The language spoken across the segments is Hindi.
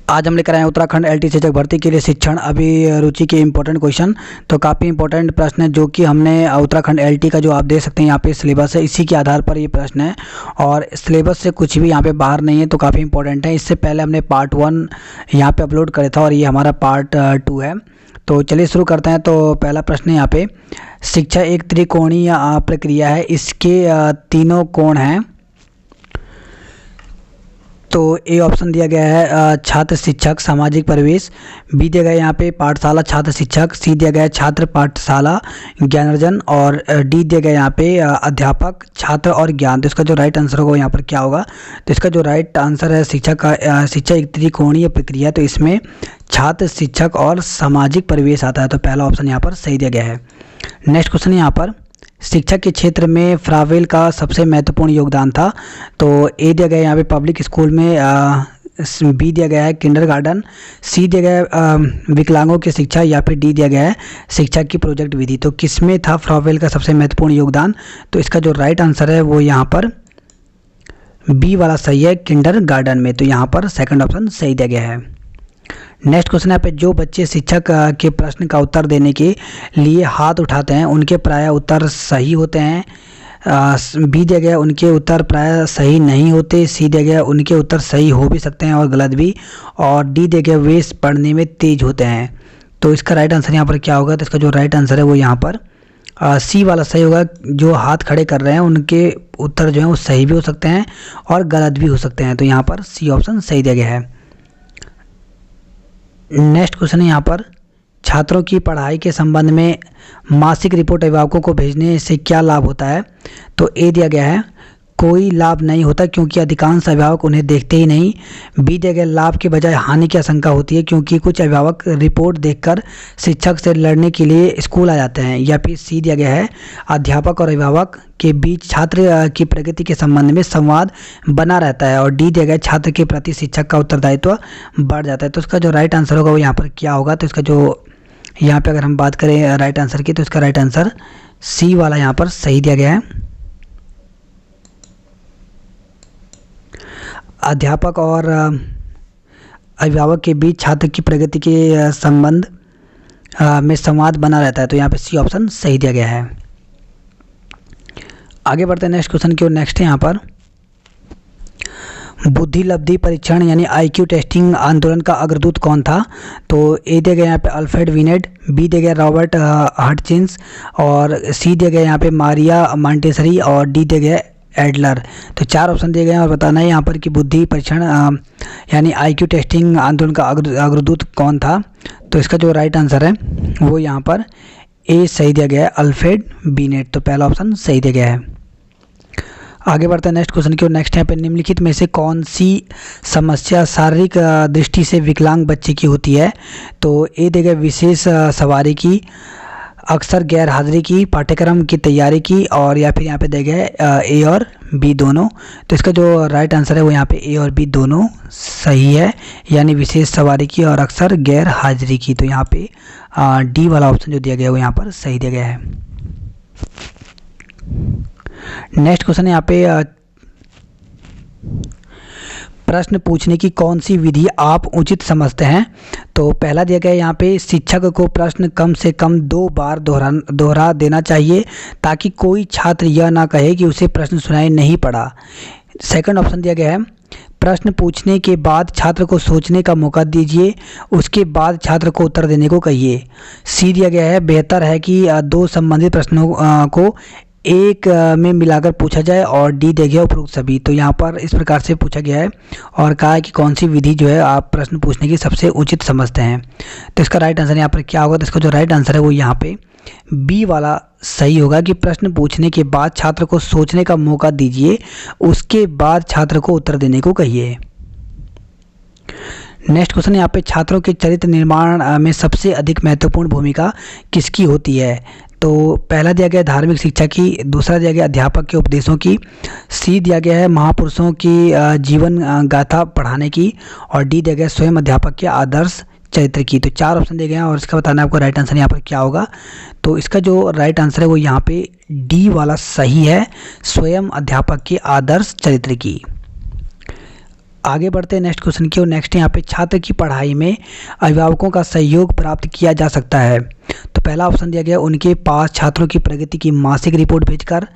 आज हम लेकर आए हैं उत्तराखंड एलटी शिक्षक भर्ती के लिए शिक्षण अभिरुचि के इंपॉर्टेंट क्वेश्चन। तो काफ़ी इंपॉर्टेंट प्रश्न है जो कि हमने उत्तराखंड एलटी का जो आप देख सकते हैं यहाँ पे सिलेबस है, इसी के आधार पर ये प्रश्न है और सिलेबस से कुछ भी यहाँ पे बाहर नहीं है, तो काफ़ी इंपॉर्टेंट है। इससे पहले हमने पार्ट 1 यहाँ पे अपलोड करे था और ये हमारा पार्ट 2 है। तो चलिए शुरू करते हैं। तो पहला प्रश्न है यहाँ पे, शिक्षा एक त्रिकोणीय प्रक्रिया है, इसके तीनों कोण हैं। तो ए ऑप्शन दिया गया है छात्र शिक्षक सामाजिक परिवेश, बी दिया गया है यहाँ पे पाठशाला छात्र शिक्षक, सी दिया गया है छात्र पाठशाला ज्ञानार्जन और डी दिया गया है यहाँ पे अध्यापक छात्र और ज्ञान। तो इसका जो राइट आंसर होगा यहाँ पर क्या होगा? तो इसका जो राइट आंसर है शिक्षा एक त्रिकोणीय प्रक्रिया, तो इसमें छात्र शिक्षक और सामाजिक परिवेश आता है। तो पहला ऑप्शन यहाँ पर सही दिया गया है। नेक्स्ट क्वेश्चन है यहाँ पर, शिक्षा के क्षेत्र में फ्रावेल का सबसे महत्वपूर्ण योगदान था। तो ए दिया गया है यहाँ पे पब्लिक स्कूल में, बी दिया गया है किंडरगार्टन, सी दिया गया है विकलांगों की शिक्षा या फिर डी दिया गया है शिक्षा की प्रोजेक्ट विधि। तो किसमें था फ्रावेल का सबसे महत्वपूर्ण योगदान? तो इसका जो राइट आंसर है वो यहाँ पर बी वाला सही है, किंडरगार्टन में। तो यहाँ पर सेकंड ऑप्शन सही दिया गया है। नेक्स्ट क्वेश्चन है पे, जो बच्चे शिक्षक के प्रश्न का उत्तर देने के लिए हाथ उठाते हैं उनके प्रायः उत्तर सही होते हैं। बी दिया गया उनके उत्तर प्रायः सही नहीं होते, सी दिया गया उनके उत्तर सही हो भी सकते हैं और गलत भी, और डी दिया गया वे पढ़ने में तेज होते हैं। तो इसका राइट आंसर यहाँ पर क्या होगा? तो इसका जो राइट आंसर है वो यहाँ पर सी वाला सही होगा। जो हाथ खड़े कर रहे हैं उनके उत्तर जो है वो सही भी हो सकते हैं और गलत भी हो सकते हैं। तो यहाँ पर सी ऑप्शन सही दिया गया है। नेक्स्ट क्वेश्चन है यहाँ पर, छात्रों की पढ़ाई के संबंध में मासिक रिपोर्ट अभिभावकों को भेजने से क्या लाभ होता है? तो ए दिया गया है कोई लाभ नहीं होता क्योंकि अधिकांश अभिभावक उन्हें देखते ही नहीं, बी दिया गया लाभ के बजाय हानि की आशंका होती है क्योंकि कुछ अभिभावक रिपोर्ट देखकर शिक्षक से लड़ने के लिए स्कूल आ जाते हैं, या फिर सी दिया गया है अध्यापक और अभिभावक के बीच छात्र की प्रगति के संबंध में संवाद बना रहता है, और डी दिया गया छात्र के प्रति शिक्षक का उत्तरदायित्व बढ़ जाता है। तो इसका जो राइट आंसर होगा वो यहाँ पर क्या होगा? तो इसका जो यहाँ पे अगर हम बात करें राइट आंसर की, तो इसका राइट आंसर सी वाला यहाँ पर सही दिया गया है। अध्यापक और अभिभावक के बीच छात्र की प्रगति के संबंध में संवाद बना रहता है। तो यहाँ पे सी ऑप्शन सही दिया गया है। आगे बढ़ते हैं नेक्स्ट क्वेश्चन की ओर। नेक्स्ट है यहाँ पर, बुद्धि लब्धि परीक्षण यानी आईक्यू टेस्टिंग आंदोलन का अग्रदूत कौन था? तो ए दिया गया यहाँ पे अल्फ्रेड विनेट, बी दिया गया रॉबर्ट हटचिंस, और सी दिया गया यहाँ पे मारिया मॉन्टेसरी, और डी दिया गया एडलर। तो चार ऑप्शन दिए गए हैं और बताना है यहाँ पर कि बुद्धि परीक्षण यानी आईक्यू टेस्टिंग आंदोलन का अग्रदूत कौन था। तो इसका जो राइट आंसर है वो यहाँ पर ए सही दिया गया है, अल्फ्रेड बिनेट। तो पहला ऑप्शन सही दिया गया है। आगे बढ़ते हैं नेक्स्ट क्वेश्चन की ओर। नेक्स्ट यहाँ पे, निम्नलिखित में से कौन सी समस्या शारीरिक दृष्टि से विकलांग बच्चे की होती है? तो ए दिया गया विशेष सवारी की, अक्सर गैर हाजिरी की, पाठ्यक्रम की तैयारी की, और या फिर यहाँ पे दिया गया है ए और बी दोनों। तो इसका जो राइट आंसर है वो यहाँ पे ए और बी दोनों सही है, यानी विशेष सवारी की और अक्सर गैर हाजिरी की। तो यहाँ पे डी वाला ऑप्शन जो दिया गया है वो यहाँ पर सही दिया गया है। नेक्स्ट क्वेश्चन है यहाँ पे, प्रश्न पूछने की कौन सी विधि आप उचित समझते हैं? तो पहला दिया गया है यहाँ पे, शिक्षक को प्रश्न कम से कम 2 बार दोहरा देना चाहिए ताकि कोई छात्र यह ना कहे कि उसे प्रश्न सुनाई नहीं पड़ा। सेकंड ऑप्शन दिया गया है, प्रश्न पूछने के बाद छात्र को सोचने का मौका दीजिए, उसके बाद छात्र को उत्तर देने को कहिए। सी दिया गया है, बेहतर है कि 2 संबंधित प्रश्नों को एक में मिलाकर पूछा जाए, और डी दिया गया उपरोक्त सभी। तो यहाँ पर इस प्रकार से पूछा गया है और कहा है कि कौन सी विधि जो है आप प्रश्न पूछने की सबसे उचित समझते हैं। तो इसका राइट आंसर यहाँ पर क्या होगा? तो इसका जो राइट आंसर है वो यहाँ पे बी वाला सही होगा कि प्रश्न पूछने के बाद छात्र को सोचने का मौका दीजिए, उसके बाद छात्र को उत्तर देने को कहिए। नेक्स्ट क्वेश्चन यहाँ पे, छात्रों के चरित्र निर्माण में सबसे अधिक महत्वपूर्ण भूमिका किसकी होती है? तो पहला दिया गया धार्मिक शिक्षा की, दूसरा दिया गया अध्यापक के उपदेशों की, सी दिया गया है महापुरुषों की जीवन गाथा पढ़ाने की, और डी दिया गया स्वयं अध्यापक के आदर्श चरित्र की। तो 4 ऑप्शन दिए गए हैं और इसका बताना है आपको राइट आंसर यहाँ पर क्या होगा। तो इसका जो राइट आंसर है वो यहाँ पे डी वाला सही है, स्वयं अध्यापक के आदर्श चरित्र की। आगे बढ़ते हैं नेक्स्ट क्वेश्चन की ओर। नेक्स्ट यहाँ पे छात्र की पढ़ाई में अभिभावकों का सहयोग प्राप्त किया जा सकता है। तो पहला ऑप्शन दिया गया उनके पास छात्रों की प्रगति की मासिक रिपोर्ट भेजकर।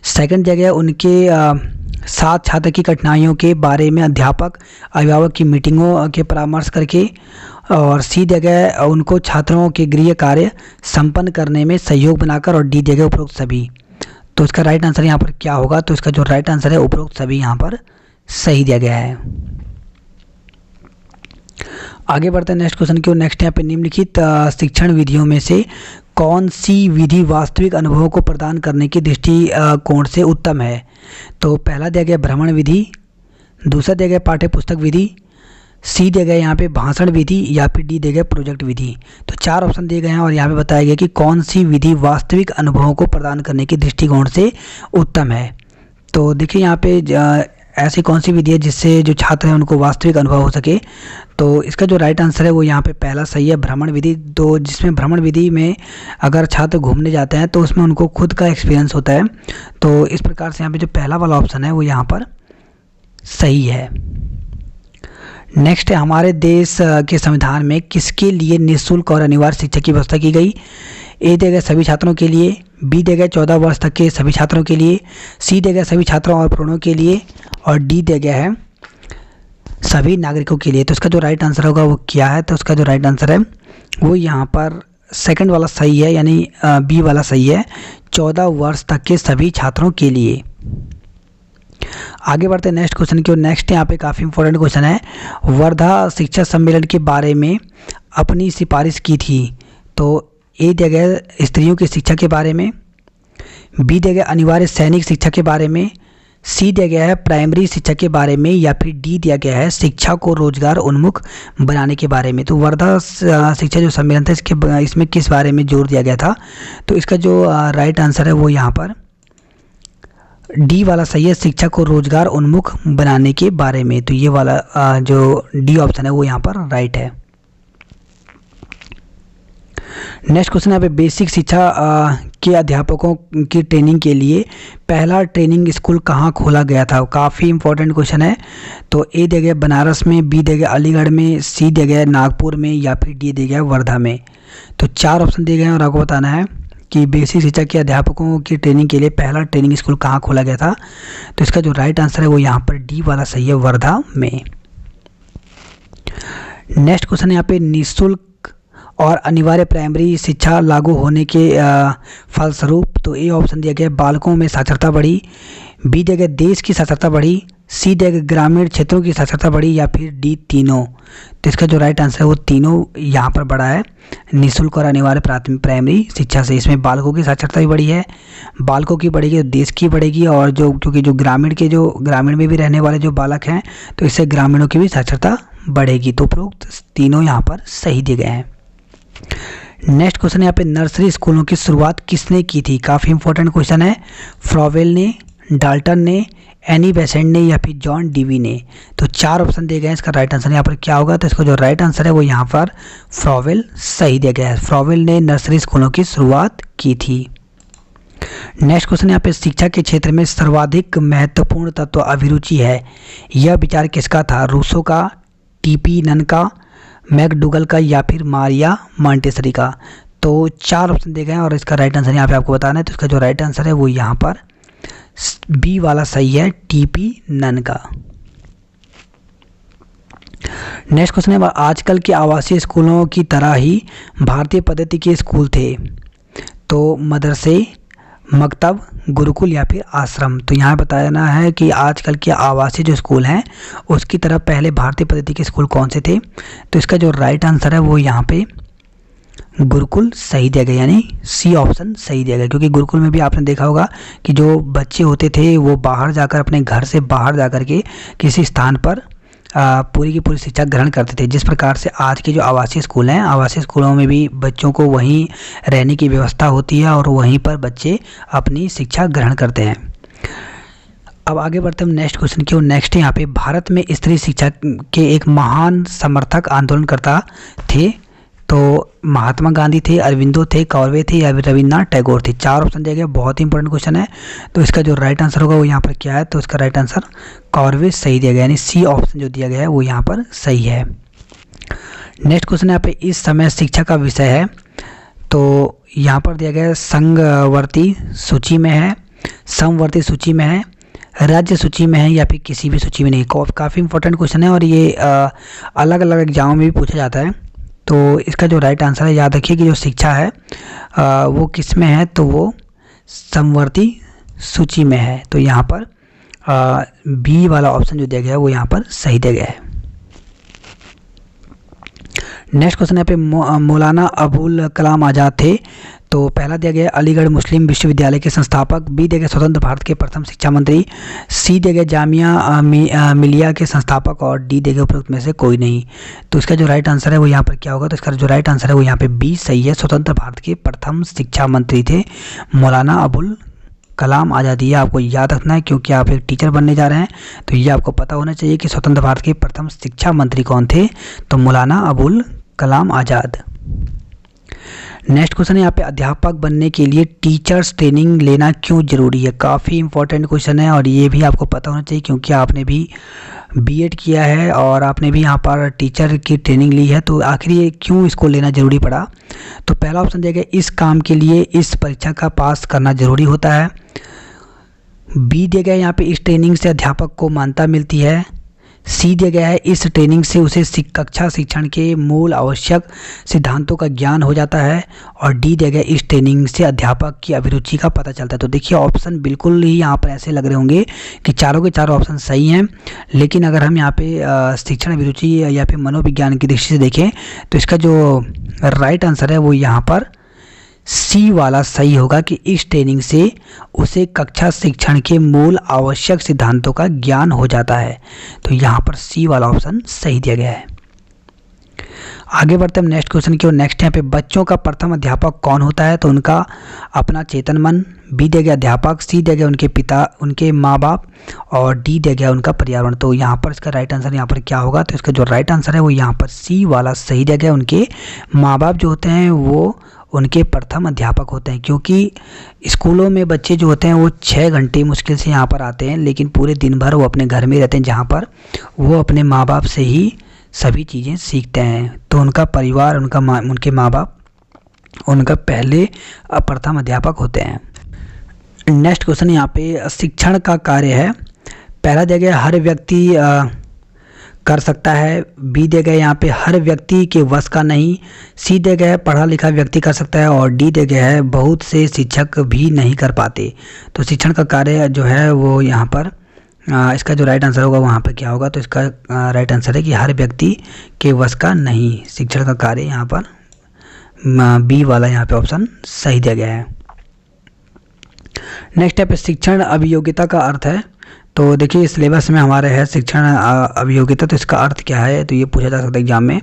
सेकंड दिया गया उनके साथ छात्र की कठिनाइयों के बारे में अध्यापक अभिभावक की मीटिंगों के परामर्श करके। और सी दिया गया उनको छात्रों के गृह कार्य संपन्न करने में सहयोग बनाकर। और डी दिया गया उपरोक्त सभी। तो इसका राइट आंसर यहाँ पर क्या होगा? तो इसका जो राइट आंसर है उपरोक्त सभी यहाँ पर सही दिया गया है। आगे बढ़ते हैं नेक्स्ट क्वेश्चन की ओर। नेक्स्ट यहाँ पे निम्नलिखित शिक्षण विधियों में से कौन सी विधि वास्तविक अनुभवों को प्रदान करने की दृष्टिकोण से उत्तम है? तो पहला दिया गया भ्रमण विधि, दूसरा दिया गया पाठ्य पुस्तक विधि, सी दिया गया यहाँ पे भाषण विधि, या फिर डी दिया गया प्रोजेक्ट विधि। तो 4 ऑप्शन दिए गए हैं और यहाँ पे बताया गया कि कौन सी विधि वास्तविक अनुभवों को प्रदान करने की दृष्टिकोण से उत्तम है। तो देखिए यहाँ पे ऐसी कौन सी विधि है जिससे जो छात्र हैं उनको वास्तविक अनुभव हो सके। तो इसका जो राइट आंसर है वो यहाँ पे पहला सही है, भ्रमण विधि। तो जिसमें भ्रमण विधि में अगर छात्र घूमने जाते हैं तो उसमें उनको खुद का एक्सपीरियंस होता है। तो इस प्रकार से यहाँ पे जो पहला वाला ऑप्शन है वो यहाँ पर सही है। नेक्स्ट है हमारे देश के संविधान में किसके लिए निःशुल्क और अनिवार्य शिक्षा की व्यवस्था की गई? ए दिया गया सभी छात्रों के लिए, बी दिया गया 14 वर्ष तक के सभी छात्रों के लिए, सी दिया गया सभी छात्रों और प्रौढ़ों के लिए, और डी दिया गया है सभी नागरिकों के लिए। तो इसका जो राइट आंसर होगा वो क्या है? तो उसका जो राइट आंसर है वो यहाँ पर सेकंड वाला सही है, यानी बी वाला सही है, 14 वर्ष तक के सभी छात्रों के लिए। आगे बढ़ते हैं नेक्स्ट क्वेश्चन की ओर। नेक्स्ट यहाँ पे काफ़ी इंपॉर्टेंट क्वेश्चन है, वर्धा शिक्षा सम्मेलन के बारे में अपनी सिफारिश की थी। तो ए दिया गया स्त्रियों की शिक्षा के बारे में, बी दिया गया अनिवार्य सैनिक शिक्षा के बारे में, सी दिया गया है प्राइमरी शिक्षा के बारे में, या फिर डी दिया गया है शिक्षा को रोजगार उन्मुख बनाने के बारे में। तो वर्धा शिक्षा जो सम्मेलन था इसमें किस बारे में जोर दिया गया था? तो इसका जो राइट आंसर है वो यहाँ पर डी वाला सही है, शिक्षा को रोजगार उन्मुख बनाने के बारे में। तो ये वाला जो डी ऑप्शन है वो यहाँ पर राइट है। नेक्स्ट क्वेश्चन यहाँ पे बेसिक शिक्षा के अध्यापकों की ट्रेनिंग के लिए पहला ट्रेनिंग स्कूल कहाँ खोला गया था? काफ़ी इंपॉर्टेंट क्वेश्चन है। तो ए दिया गया बनारस में, बी दिया गया अलीगढ़ में, सी दिया गया नागपुर में, या फिर डी दिया गया वर्धा में। तो 4 ऑप्शन दिए गए हैं और आपको बताना है कि बेसिक शिक्षा के अध्यापकों की ट्रेनिंग के लिए पहला ट्रेनिंग स्कूल कहाँ खोला गया था। तो इसका जो राइट आंसर है वो यहाँ पर डी वाला सही है, वर्धा में। नेक्स्ट क्वेश्चन यहाँ पे निःशुल्क और अनिवार्य प्राइमरी शिक्षा लागू होने के फलस्वरूप। तो ए ऑप्शन दिया गया बालकों में साक्षरता बढ़ी, बी दिया गया देश की साक्षरता बढ़ी, सी दिया गया ग्रामीण क्षेत्रों की साक्षरता बढ़ी, या फिर डी तीनों। तो इसका जो राइट आंसर है वो तीनों यहाँ पर बढ़ा है, निःशुल्क और अनिवार्य प्राइमरी शिक्षा से। इसमें बालकों की साक्षरता भी बढ़ी है, बालकों की बढ़ेगी तो देश की बढ़ेगी, और क्योंकि जो ग्रामीण में भी रहने वाले जो बालक हैं तो इससे ग्रामीणों की भी साक्षरता बढ़ेगी। तो उपरोक्त तीनों यहाँ पर सही दिए गए हैं। नेक्स्ट क्वेश्चन यहाँ पे नर्सरी स्कूलों की शुरुआत किसने की थी? काफ़ी इंपॉर्टेंट क्वेश्चन है। फ्रॉवेल ने, डाल्टन ने, एनी बेसेंट ने, या फिर जॉन डीवी ने। तो 4 ऑप्शन दिए गए हैं, इसका राइट आंसर यहाँ पर क्या होगा? तो इसका जो राइट आंसर है वो यहाँ पर फ्रॉवेल सही दिया गया है। फ्रॉवेल ने नर्सरी स्कूलों की शुरुआत की थी। नेक्स्ट क्वेश्चन यहाँ पे शिक्षा के क्षेत्र में सर्वाधिक महत्वपूर्ण तत्व अभिरुचि है, यह विचार किसका था? रूसो का, टीपी नन का, मैकडूगल का, या फिर मारिया मॉन्टेसरी का। तो 4 ऑप्शन दिए गए हैं और इसका राइट आंसर यहाँ पे आपको बताना है। तो इसका जो राइट आंसर है वो यहाँ पर बी वाला सही है, टीपी नन का। नेक्स्ट क्वेश्चन है आजकल के आवासीय स्कूलों की तरह ही भारतीय पद्धति के स्कूल थे। तो मदरसे, मकतब, गुरुकुल, या फिर आश्रम। तो यहाँ बताना है कि आजकल के आवासीय जो स्कूल हैं उसकी तरह पहले भारतीय पद्धति के स्कूल कौन से थे। तो इसका जो राइट आंसर है वो यहाँ पे गुरुकुल सही दिया गया, यानी सी ऑप्शन सही दिया गया। क्योंकि गुरुकुल में भी आपने देखा होगा कि जो बच्चे होते थे वो बाहर जाकर, अपने घर से बाहर जाकर के किसी स्थान पर पूरी की पूरी शिक्षा ग्रहण करते थे। जिस प्रकार से आज के जो आवासीय स्कूल हैं, आवासीय स्कूलों में भी बच्चों को वहीं रहने की व्यवस्था होती है और वहीं पर बच्चे अपनी शिक्षा ग्रहण करते हैं। अब आगे बढ़ते हम नेक्स्ट क्वेश्चन की ओर। नेक्स्ट यहाँ पे भारत में स्त्री शिक्षा के एक महान समर्थक आंदोलनकर्ता थे। तो महात्मा गांधी थे, अरविंदो थे, कौरवे थे या रविन्द्रनाथ टैगोर थे। 4 ऑप्शन दिया गया, बहुत ही इंपॉर्टेंट क्वेश्चन है। तो इसका जो राइट आंसर होगा वो यहाँ पर क्या है, तो इसका राइट आंसर कौरवे सही दिया गया, यानी सी ऑप्शन जो दिया गया है वो यहाँ पर सही है। नेक्स्ट क्वेश्चन यहाँ पे इस समय शिक्षा का विषय है, तो यहाँ पर दिया गया है संघवर्ती सूची में है, समवर्ती सूची में है, राज्य सूची में है या फिर किसी भी सूची में नहीं। काफ़ी इंपॉर्टेंट क्वेश्चन है और ये अलग अलग एग्जामों में भी पूछा जाता है। तो इसका जो राइट आंसर है, याद रखिए कि जो शिक्षा है वो किस में है, तो वो समवर्ती सूची में है। तो यहाँ पर बी वाला ऑप्शन जो दिया गया है वो यहाँ पर सही दिया गया है। नेक्स्ट क्वेश्चन यहाँ पे मौलाना अबुल कलाम आज़ाद थे, तो पहला दिया गया अलीगढ़ मुस्लिम विश्वविद्यालय के संस्थापक, बी दिया गया स्वतंत्र भारत के प्रथम शिक्षा मंत्री, सी दिया गया जामिया मिलिया के संस्थापक और डी दिया गया उपरोक्त में से कोई नहीं। तो इसका जो राइट आंसर है वो यहाँ पर क्या होगा, तो इसका जो राइट आंसर है वो यहाँ पे बी सही है, स्वतंत्र भारत के प्रथम शिक्षा मंत्री थे मौलाना अबुल कलाम आज़ाद। ये आपको याद रखना है क्योंकि आप एक टीचर बनने जा रहे हैं, तो ये आपको पता होना चाहिए कि स्वतंत्र भारत के प्रथम शिक्षा मंत्री कौन थे, तो मौलाना अबुल कलाम आज़ाद। नेक्स्ट क्वेश्चन है यहाँ पे अध्यापक बनने के लिए टीचर्स ट्रेनिंग लेना क्यों जरूरी है। काफ़ी इंपॉर्टेंट क्वेश्चन है और ये भी आपको पता होना चाहिए क्योंकि आपने भी बीएड किया है और आपने भी यहाँ पर टीचर की ट्रेनिंग ली है, तो आखिर ये क्यों इसको लेना ज़रूरी पड़ा। तो पहला ऑप्शन दिया गया इस काम के लिए इस परीक्षा का पास करना ज़रूरी होता है, बी दिया गया यहाँ पे इस ट्रेनिंग से अध्यापक को मान्यता मिलती है, सी दिया गया है इस ट्रेनिंग से उसे कक्षा शिक्षण के मूल आवश्यक सिद्धांतों का ज्ञान हो जाता है, और डी दिया गया इस ट्रेनिंग से अध्यापक की अभिरुचि का पता चलता है। तो देखिए ऑप्शन बिल्कुल ही यहाँ पर ऐसे लग रहे होंगे कि चारों के चारों ऑप्शन सही हैं, लेकिन अगर हम यहाँ पे शिक्षण अभिरुचि या फिर मनोविज्ञान की दृष्टि से देखें तो इसका जो राइट आंसर है वो यहाँ पर सी वाला सही होगा कि इस ट्रेनिंग से उसे कक्षा शिक्षण के मूल आवश्यक सिद्धांतों का ज्ञान हो जाता है। तो यहाँ पर सी वाला ऑप्शन सही दिया गया है। आगे बढ़ते हैं नेक्स्ट क्वेश्चन की ओर। नेक्स्ट यहाँ पे बच्चों का प्रथम अध्यापक कौन होता है, तो उनका अपना चेतन मन, बी दिया गया अध्यापक, सी दिया गया उनके पिता उनके माँ बाप और डी दिया गया उनका पर्यावरण। तो यहाँ पर इसका राइट आंसर यहाँ पर क्या होगा, तो इसका जो राइट आंसर है वो यहाँ पर सी वाला सही दिया गया। उनके माँ बाप जो होते हैं वो उनके प्रथम अध्यापक होते हैं, क्योंकि स्कूलों में बच्चे जो होते हैं वो 6 घंटे मुश्किल से यहाँ पर आते हैं, लेकिन पूरे दिन भर वो अपने घर में रहते हैं जहाँ पर वो अपने माँ बाप से ही सभी चीज़ें सीखते हैं। तो उनका परिवार उनके माँ बाप उनका पहले प्रथम अध्यापक होते हैं। नेक्स्ट क्वेश्चन यहाँ पे शिक्षण का कार्य है, पहला दिया गया हर व्यक्ति कर सकता है, बी दिया गया यहाँ पे हर व्यक्ति के वश का नहीं, सी दिया गया है पढ़ा लिखा व्यक्ति कर सकता है और डी दिया गया है बहुत से शिक्षक भी नहीं कर पाते। तो शिक्षण का कार्य जो है वो यहाँ पर इसका जो राइट आंसर होगा वहाँ पर क्या होगा, तो इसका राइट आंसर है कि हर व्यक्ति के वश का नहीं, शिक्षण का कार्य यहाँ पर बी वाला यहाँ पे ऑप्शन सही दिया गया है। नेक्स्ट है पे शिक्षण अभियोग्यता का अर्थ है, तो देखिए सिलेबस में हमारे है शिक्षण अभियोग्यता, तो इसका अर्थ क्या है, तो ये पूछा जा सकता है एग्जाम में।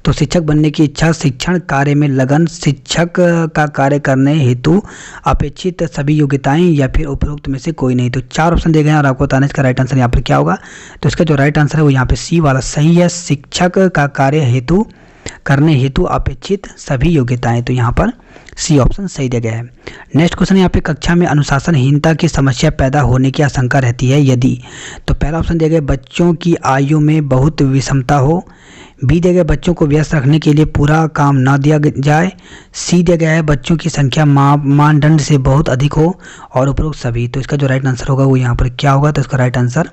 तो शिक्षक बनने की इच्छा, शिक्षण कार्य में लगन, शिक्षक का कार्य करने हेतु अपेक्षित सभी योग्यताएं या फिर उपरोक्त में से कोई नहीं। तो 4 ऑप्शन दिए गए हैं और आपको बताना इसका राइट आंसर यहाँ पर क्या होगा। तो इसका जो राइट आंसर है वो यहाँ पे सी वाला सही है, शिक्षक का कार्य करने हेतु अपेक्षित सभी योग्यताएं। तो यहाँ पर सी ऑप्शन सही दिया गया है। नेक्स्ट क्वेश्चन यहाँ पे कक्षा में अनुशासनहीनता की समस्या पैदा होने की आशंका रहती है यदि, तो पहला ऑप्शन दिया गया बच्चों की आयु में बहुत विषमता हो, बी दिया गया बच्चों को व्यस्त रखने के लिए पूरा काम न दिया जाए, सी दिया गया है बच्चों की संख्या मानदंड से बहुत अधिक हो और उपरोक्त सभी। तो इसका जो राइट आंसर होगा वो यहाँ पर क्या होगा, तो इसका राइट आंसर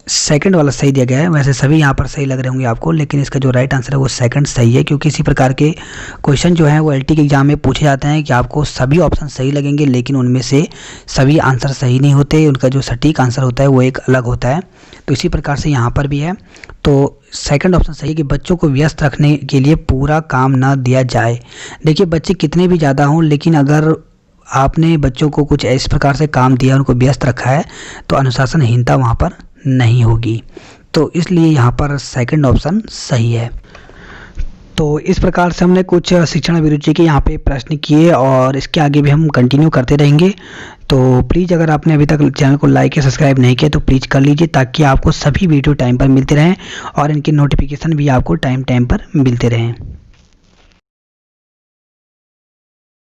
सेकंड वाला सही दिया गया है। वैसे सभी यहाँ पर सही लग रहे होंगे आपको, लेकिन इसका जो राइट आंसर है वो सेकंड सही है, क्योंकि इसी प्रकार के क्वेश्चन जो है वो एलटी के एग्जाम में पूछे जाते हैं कि आपको सभी ऑप्शन सही लगेंगे लेकिन उनमें से सभी आंसर सही नहीं होते, उनका जो सटीक आंसर होता है वो एक अलग होता है। तो इसी प्रकार से यहाँ पर भी है, तो सेकंड ऑप्शन सही है कि बच्चों को व्यस्त रखने के लिए पूरा काम न दिया जाए। देखिए बच्चे कितने भी ज़्यादा हों, लेकिन अगर आपने बच्चों को कुछ इस प्रकार से काम दिया, उनको व्यस्त रखा है, तो अनुशासनहीनता वहाँ पर नहीं होगी। तो इसलिए यहाँ पर सेकंड ऑप्शन सही है। तो इस प्रकार से हमने कुछ शिक्षण अभिरुचि के यहाँ पे प्रश्न किए और इसके आगे भी हम कंटिन्यू करते रहेंगे। तो प्लीज़ अगर आपने अभी तक चैनल को लाइक या सब्सक्राइब नहीं किया तो प्लीज़ कर लीजिए, ताकि आपको सभी वीडियो टाइम पर मिलते रहें और इनकी नोटिफिकेशन भी आपको टाइम टाइम पर मिलते रहें।